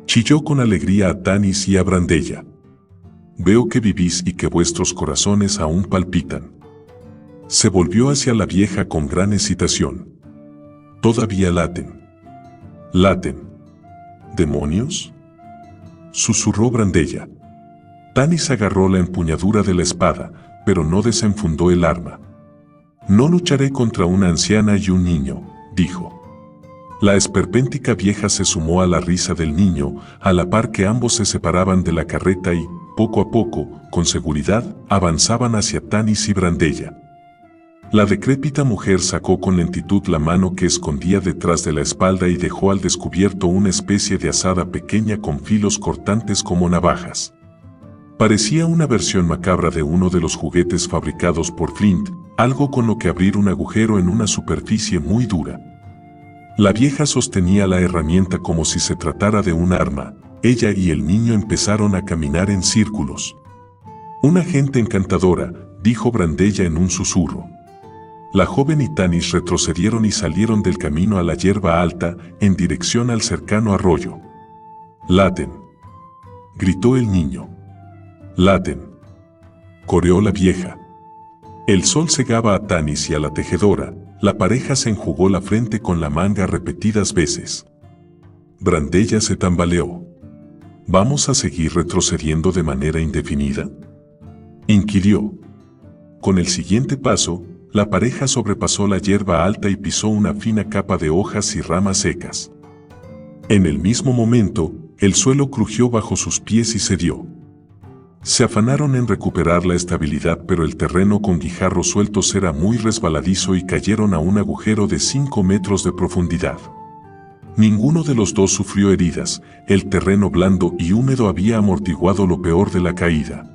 chilló con alegría a Tanis y a Brandella. «Veo que vivís y que vuestros corazones aún palpitan». Se volvió hacia la vieja con gran excitación. «Todavía laten». «¿Laten? ¿Demonios?», susurró Brandella. Tanis agarró la empuñadura de la espada, pero no desenfundó el arma. «No lucharé contra una anciana y un niño», dijo. La esperpéntica vieja se sumó a la risa del niño, a la par que ambos se separaban de la carreta y, poco a poco, con seguridad, avanzaban hacia Tanis y Brandella. La decrépita mujer sacó con lentitud la mano que escondía detrás de la espalda y dejó al descubierto una especie de azada pequeña con filos cortantes como navajas. Parecía una versión macabra de uno de los juguetes fabricados por Flint, algo con lo que abrir un agujero en una superficie muy dura. La vieja sostenía la herramienta como si se tratara de un arma. Ella y el niño empezaron a caminar en círculos. «Una gente encantadora», dijo Brandella en un susurro. La joven y Tanis retrocedieron y salieron del camino a la hierba alta, en dirección al cercano arroyo. «Laten», gritó el niño. «Laten», coreó la vieja. El sol cegaba a Tanis y a la tejedora. La pareja se enjugó la frente con la manga repetidas veces. Brandella se tambaleó. «¿Vamos a seguir retrocediendo de manera indefinida?», inquirió. Con el siguiente paso, la pareja sobrepasó la hierba alta y pisó una fina capa de hojas y ramas secas. En el mismo momento, el suelo crujió bajo sus pies y cedió. Se afanaron en recuperar la estabilidad, pero el terreno con guijarros sueltos era muy resbaladizo y cayeron a un agujero de 5 metros de profundidad. Ninguno de los dos sufrió heridas, el terreno blando y húmedo había amortiguado lo peor de la caída.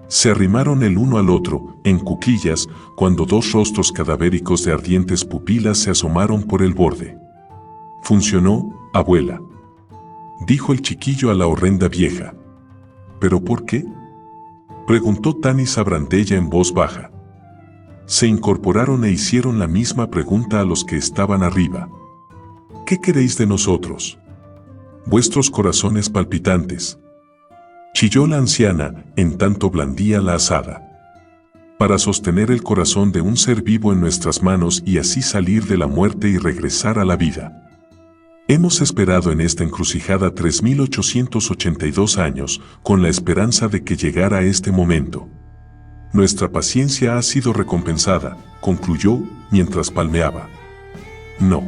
Se arrimaron el uno al otro, en cuclillas, cuando dos rostros cadavéricos de ardientes pupilas se asomaron por el borde. «Funcionó, abuela», dijo el chiquillo a la horrenda vieja. «¿Pero por qué?», preguntó Tanis a Brandella en voz baja. Se incorporaron e hicieron la misma pregunta a los que estaban arriba. «¿Qué queréis de nosotros?». «Vuestros corazones palpitantes», chilló la anciana, en tanto blandía la azada. «Para sostener el corazón de un ser vivo en nuestras manos y así salir de la muerte y regresar a la vida. Hemos esperado en esta encrucijada 3882 años, con la esperanza de que llegara este momento. Nuestra paciencia ha sido recompensada», concluyó, mientras palmeaba. «No.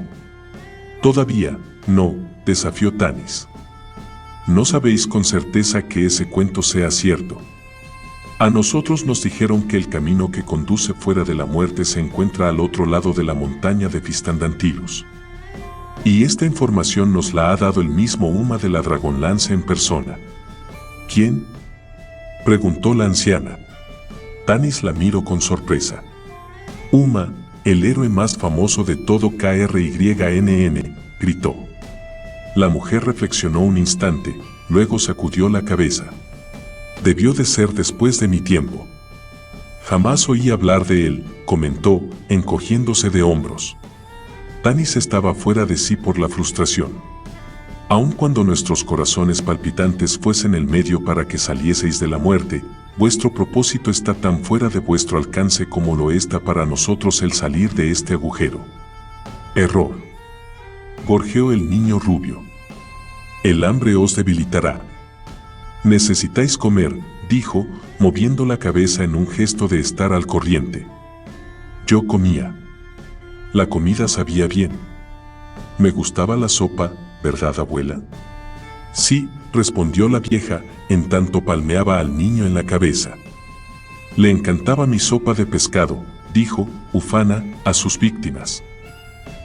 Todavía, no», desafió Tanis. «¿No sabéis con certeza que ese cuento sea cierto? A nosotros nos dijeron que el camino que conduce fuera de la muerte se encuentra al otro lado de la montaña de Fistandantilus. Y esta información nos la ha dado el mismo Uma de la Dragonlance en persona». «¿Quién?», preguntó la anciana. Tanis la miró con sorpresa. «Uma, el héroe más famoso de todo KRYNN», gritó. La mujer reflexionó un instante, luego sacudió la cabeza. «Debió de ser después de mi tiempo. Jamás oí hablar de él», comentó, encogiéndose de hombros. Tanis estaba fuera de sí por la frustración. «Aun cuando nuestros corazones palpitantes fuesen el medio para que salieseis de la muerte, vuestro propósito está tan fuera de vuestro alcance como lo está para nosotros el salir de este agujero». «Error», gorjeó el niño rubio. «El hambre os debilitará. Necesitáis comer», dijo, moviendo la cabeza en un gesto de estar al corriente. «Yo comía. La comida sabía bien. Me gustaba la sopa, ¿verdad, abuela?». «Sí», respondió la vieja, en tanto palmeaba al niño en la cabeza. «Le encantaba mi sopa de pescado», dijo, ufana, a sus víctimas.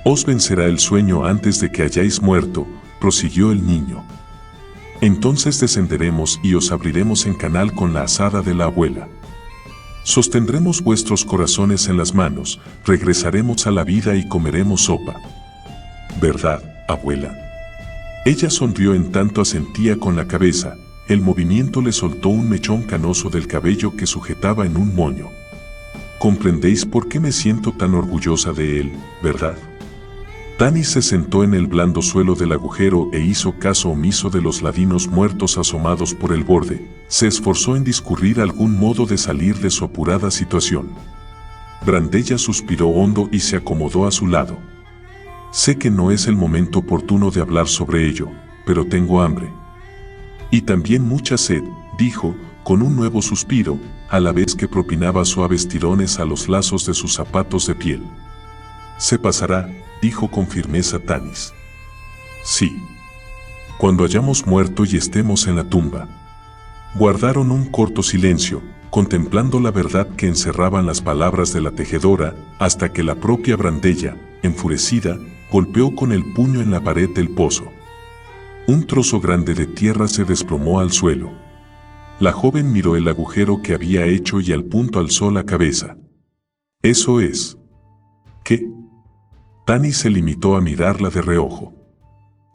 «Os vencerá el sueño antes de que hayáis muerto», prosiguió el niño. Entonces descenderemos y os abriremos en canal con la azada de la abuela. Sostendremos vuestros corazones en las manos, regresaremos a la vida y comeremos sopa. ¿Verdad, abuela? Ella sonrió en tanto asentía con la cabeza. El movimiento le soltó un mechón canoso del cabello que sujetaba en un moño. Comprendéis por qué me siento tan orgullosa de él, ¿verdad? Tanis se sentó en el blando suelo del agujero e hizo caso omiso de los ladinos muertos asomados por el borde. Se esforzó en discurrir algún modo de salir de su apurada situación. Brandella suspiró hondo y se acomodó a su lado. Sé que no es el momento oportuno de hablar sobre ello, pero tengo hambre. Y también mucha sed, dijo, con un nuevo suspiro, a la vez que propinaba suaves tirones a los lazos de sus zapatos de piel. Se pasará, dijo con firmeza Tanis. Sí. Cuando hayamos muerto y estemos en la tumba. Guardaron un corto silencio, contemplando la verdad que encerraban las palabras de la tejedora, hasta que la propia Brandella, enfurecida, golpeó con el puño en la pared del pozo. Un trozo grande de tierra se desplomó al suelo. La joven miró el agujero que había hecho y al punto alzó la cabeza. Eso es. ¿Qué? Tanis se limitó a mirarla de reojo.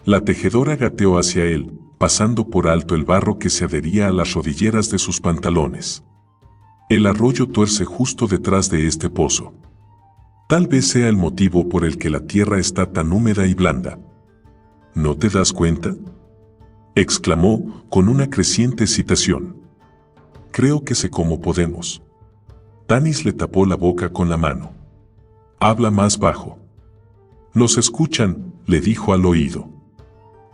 La tejedora gateó hacia él, pasando por alto el barro que se adhería a las rodilleras de sus pantalones. El arroyo tuerce justo detrás de este pozo. Tal vez sea el motivo por el que la tierra está tan húmeda y blanda. ¿No te das cuenta?, exclamó con una creciente excitación. Creo que sé cómo podemos. Tanis le tapó la boca con la mano. Habla más bajo. Nos escuchan, le dijo al oído.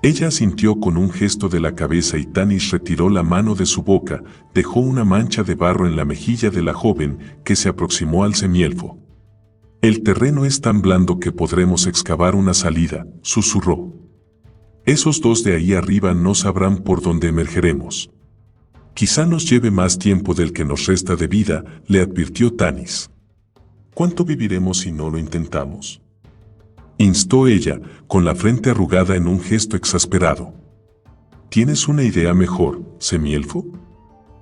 Ella asintió con un gesto de la cabeza y Tanis retiró la mano de su boca, dejó una mancha de barro en la mejilla de la joven que se aproximó al semielfo. El terreno es tan blando que podremos excavar una salida, susurró. Esos dos de ahí arriba no sabrán por dónde emergeremos. Quizá nos lleve más tiempo del que nos resta de vida, le advirtió Tanis. ¿Cuánto viviremos si no lo intentamos?, instó ella, con la frente arrugada en un gesto exasperado. ¿Tienes una idea mejor, semielfo?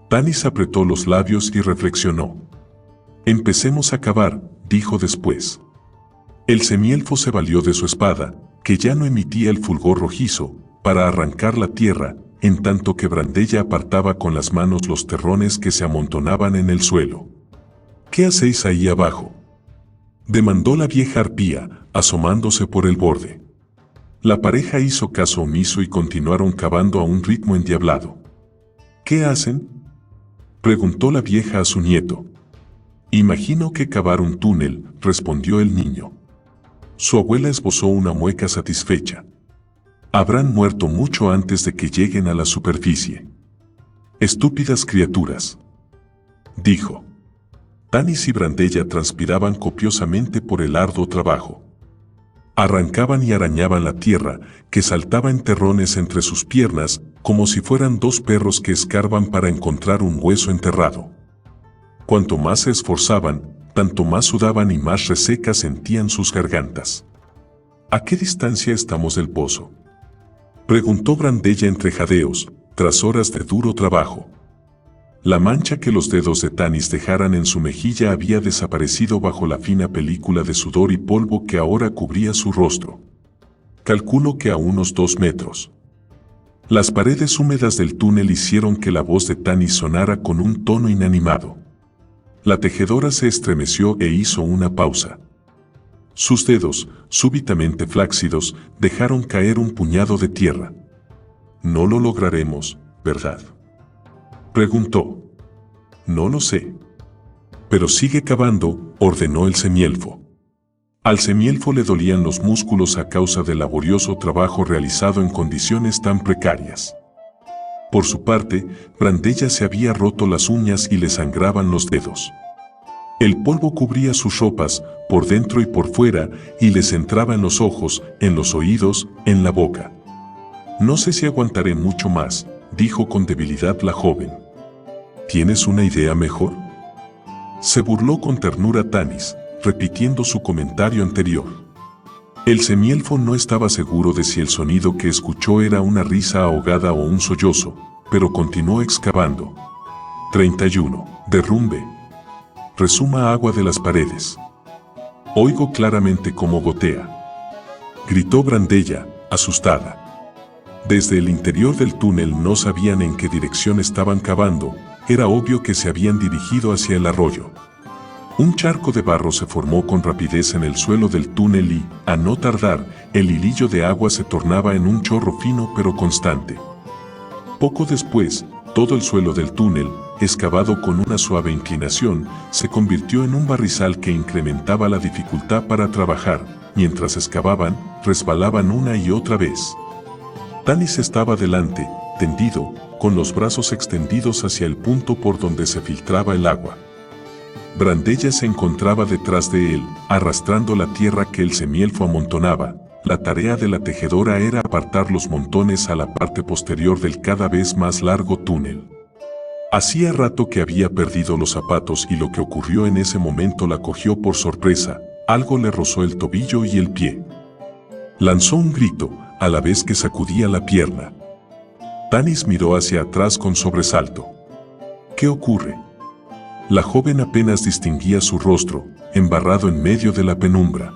Tanis apretó los labios y reflexionó. Empecemos a cavar, dijo después. El semielfo se valió de su espada, que ya no emitía el fulgor rojizo, para arrancar la tierra, en tanto que Brandella apartaba con las manos los terrones que se amontonaban en el suelo. ¿Qué hacéis ahí abajo?, demandó la vieja arpía, asomándose por el borde. La pareja hizo caso omiso y continuaron cavando a un ritmo endiablado. ¿Qué hacen?, preguntó la vieja a su nieto. Imagino que cavar un túnel, respondió el niño. Su abuela esbozó una mueca satisfecha. Habrán muerto mucho antes de que lleguen a la superficie. Estúpidas criaturas, dijo. Tanis y Brandella transpiraban copiosamente por el arduo trabajo. Arrancaban y arañaban la tierra, que saltaba en terrones entre sus piernas, como si fueran dos perros que escarban para encontrar un hueso enterrado. Cuanto más se esforzaban, tanto más sudaban y más reseca sentían sus gargantas. ¿A qué distancia estamos del pozo?, preguntó Brandella entre jadeos, tras horas de duro trabajo. La mancha que los dedos de Tanis dejaran en su mejilla había desaparecido bajo la fina película de sudor y polvo que ahora cubría su rostro. Calculo que a unos 2 metros. Las paredes húmedas del túnel hicieron que la voz de Tanis sonara con un tono inanimado. La tejedora se estremeció e hizo una pausa. Sus dedos, súbitamente flácidos, dejaron caer un puñado de tierra. No lo lograremos, ¿verdad?, preguntó. No lo sé. Pero sigue cavando, ordenó el semielfo. Al semielfo le dolían los músculos a causa del laborioso trabajo realizado en condiciones tan precarias. Por su parte, Brandella se había roto las uñas y le sangraban los dedos. El polvo cubría sus ropas, por dentro y por fuera, y les entraba en los ojos, en los oídos, en la boca. No sé si aguantaré mucho más, dijo con debilidad la joven. ¿Tienes una idea mejor?, se burló con ternura Tanis, repitiendo su comentario anterior. El semielfo no estaba seguro de si el sonido que escuchó era una risa ahogada o un sollozo, pero continuó excavando. 31. Derrumbe. Resuma agua de las paredes. Oigo claramente cómo gotea. Gritó Brandella, asustada. Desde el interior del túnel no sabían en qué dirección estaban cavando, era obvio que se habían dirigido hacia el arroyo. Un charco de barro se formó con rapidez en el suelo del túnel y, a no tardar, el hilillo de agua se tornaba en un chorro fino pero constante. Poco después, todo el suelo del túnel, excavado con una suave inclinación, se convirtió en un barrizal que incrementaba la dificultad para trabajar. Mientras excavaban, resbalaban una y otra vez. Tanis estaba delante, tendido, con los brazos extendidos hacia el punto por donde se filtraba el agua. Brandella se encontraba detrás de él, arrastrando la tierra que el semielfo amontonaba. La tarea de la tejedora era apartar los montones a la parte posterior del cada vez más largo túnel. Hacía rato que había perdido los zapatos y lo que ocurrió en ese momento la cogió por sorpresa. Algo le rozó el tobillo y el pie. Lanzó un grito, a la vez que sacudía la pierna. Tanis miró hacia atrás con sobresalto. ¿Qué ocurre? La joven apenas distinguía su rostro, embarrado en medio de la penumbra.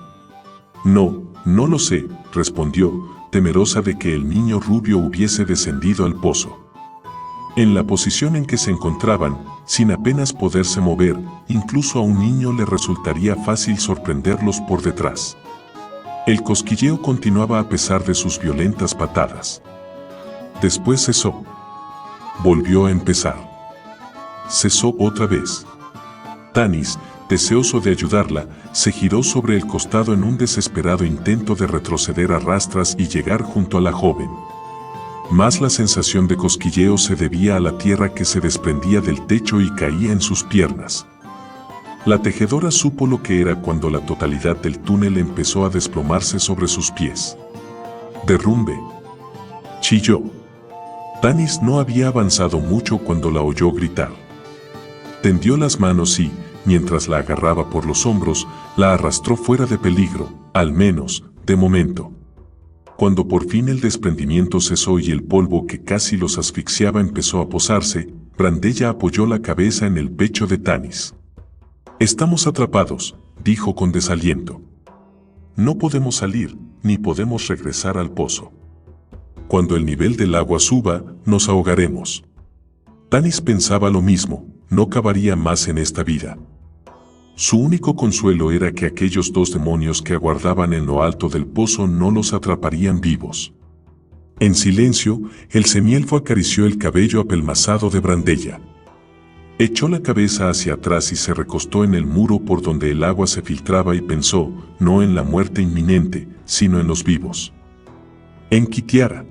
No lo sé, respondió, temerosa de que el niño rubio hubiese descendido al pozo. En la posición en que se encontraban, sin apenas poderse mover, incluso a un niño le resultaría fácil sorprenderlos por detrás. El cosquilleo continuaba a pesar de sus violentas patadas. Después cesó. Volvió a empezar. Cesó otra vez. Tanis, deseoso de ayudarla, se giró sobre el costado en un desesperado intento de retroceder a rastras y llegar junto a la joven. Más la sensación de cosquilleo se debía a la tierra que se desprendía del techo y caía en sus piernas. La tejedora supo lo que era cuando la totalidad del túnel empezó a desplomarse sobre sus pies. Derrumbe. Chilló. Tanis no había avanzado mucho cuando la oyó gritar. Tendió las manos y, mientras la agarraba por los hombros, la arrastró fuera de peligro, al menos, de momento. Cuando por fin el desprendimiento cesó y el polvo que casi los asfixiaba empezó a posarse, Brandella apoyó la cabeza en el pecho de Tanis. «Estamos atrapados», dijo con desaliento. «No podemos salir, ni podemos regresar al pozo. Cuando el nivel del agua suba, nos ahogaremos». Tanis pensaba lo mismo, no cavaría más en esta vida. Su único consuelo era que aquellos dos demonios que aguardaban en lo alto del pozo no los atraparían vivos. En silencio, el semielfo acarició el cabello apelmazado de Brandella. Echó la cabeza hacia atrás y se recostó en el muro por donde el agua se filtraba y pensó, no en la muerte inminente, sino en los vivos. En Kitiara.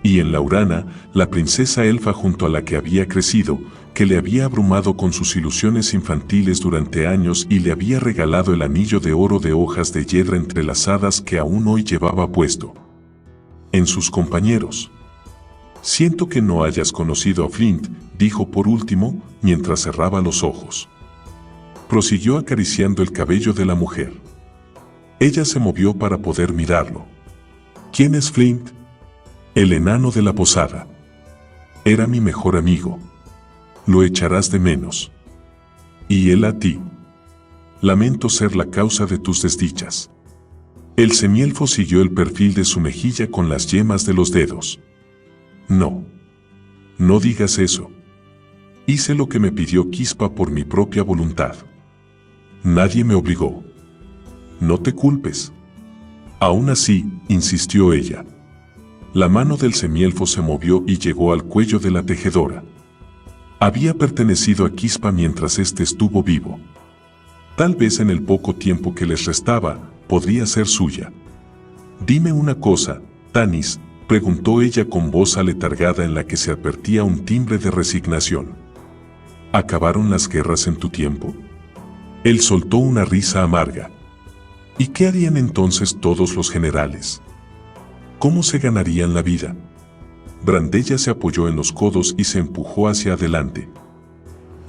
Y en Laurana, la princesa elfa junto a la que había crecido, que le había abrumado con sus ilusiones infantiles durante años y le había regalado el anillo de oro de hojas de hiedra entrelazadas que aún hoy llevaba puesto. En sus compañeros. «Siento que no hayas conocido a Flint», dijo por último, mientras cerraba los ojos. Prosiguió acariciando el cabello de la mujer. Ella se movió para poder mirarlo. «¿Quién es Flint?» «El enano de la posada. Era mi mejor amigo. Lo echarás de menos. Y él a ti. Lamento ser la causa de tus desdichas». El semielfo siguió el perfil de su mejilla con las yemas de los dedos. No digas eso. Hice lo que me pidió Quispa por mi propia voluntad. Nadie me obligó. No te culpes. Aún así, insistió ella. La mano del semielfo se movió y llegó al cuello de la tejedora. Había pertenecido a Quispa mientras éste estuvo vivo. Tal vez en el poco tiempo que les restaba, podría ser suya. «Dime una cosa, Tanis», preguntó ella con voz aletargada en la que se advertía un timbre de resignación. «¿Acabaron las guerras en tu tiempo?» Él soltó una risa amarga. «¿Y qué harían entonces todos los generales? ¿Cómo se ganarían la vida?» Brandella se apoyó en los codos y se empujó hacia adelante.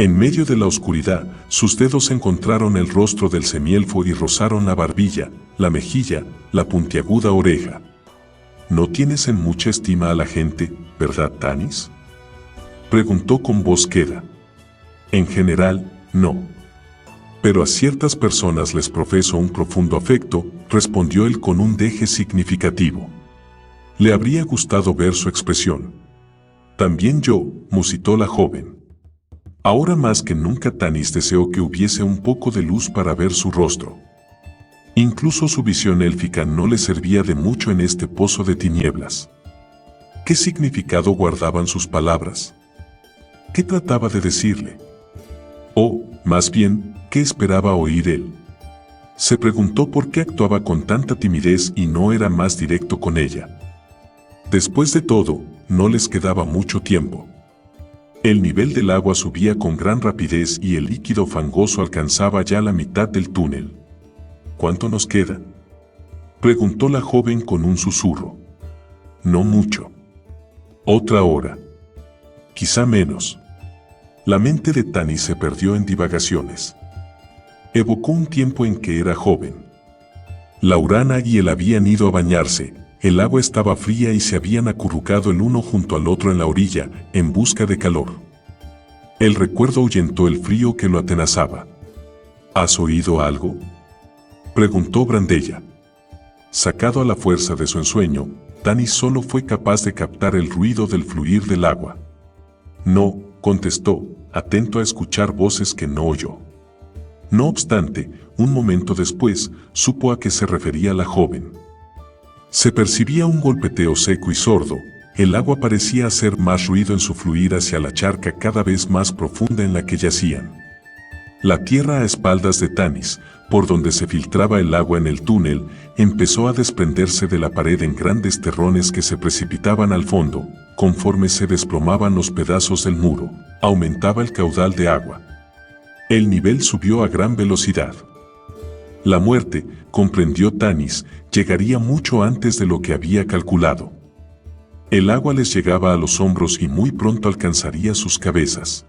En medio de la oscuridad, sus dedos encontraron el rostro del semielfo y rozaron la barbilla, la mejilla, la puntiaguda oreja. «No tienes en mucha estima a la gente, ¿verdad, Tanis?», preguntó con voz queda. «En general, no. Pero a ciertas personas les profeso un profundo afecto», respondió él con un deje significativo. Le habría gustado ver su expresión. «También yo», musitó la joven. Ahora más que nunca Tanis deseó que hubiese un poco de luz para ver su rostro. Incluso su visión élfica no le servía de mucho en este pozo de tinieblas. ¿Qué significado guardaban sus palabras? ¿Qué trataba de decirle? O, más bien, ¿qué esperaba oír él? Se preguntó por qué actuaba con tanta timidez y no era más directo con ella. Después de todo, no les quedaba mucho tiempo. El nivel del agua subía con gran rapidez y el líquido fangoso alcanzaba ya la mitad del túnel. «¿Cuánto nos queda?», preguntó la joven con un susurro. «No mucho. Otra hora. Quizá menos». La mente de Tanis se perdió en divagaciones. Evocó un tiempo en que era joven. Laurana y él habían ido a bañarse, el agua estaba fría y se habían acurrucado el uno junto al otro en la orilla, en busca de calor. El recuerdo ahuyentó el frío que lo atenazaba. «¿Has oído algo?», preguntó Brandella. Sacado a la fuerza de su ensueño, Tanis solo fue capaz de captar el ruido del fluir del agua. «No», contestó, atento a escuchar voces que no oyó. No obstante, un momento después, supo a qué se refería la joven. Se percibía un golpeteo seco y sordo, el agua parecía hacer más ruido en su fluir hacia la charca cada vez más profunda en la que yacían. La tierra a espaldas de Tanis, por donde se filtraba el agua en el túnel, empezó a desprenderse de la pared en grandes terrones que se precipitaban al fondo. Conforme se desplomaban los pedazos del muro, aumentaba el caudal de agua. El nivel subió a gran velocidad. La muerte, comprendió Tanis, llegaría mucho antes de lo que había calculado. El agua les llegaba a los hombros y muy pronto alcanzaría sus cabezas.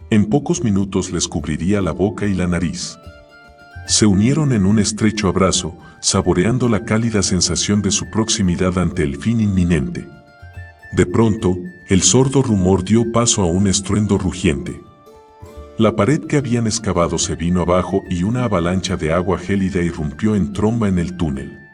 En pocos minutos les cubriría la boca y la nariz. Se unieron en un estrecho abrazo, saboreando la cálida sensación de su proximidad ante el fin inminente. De pronto, el sordo rumor dio paso a un estruendo rugiente. La pared que habían excavado se vino abajo y una avalancha de agua gélida irrumpió en tromba en el túnel.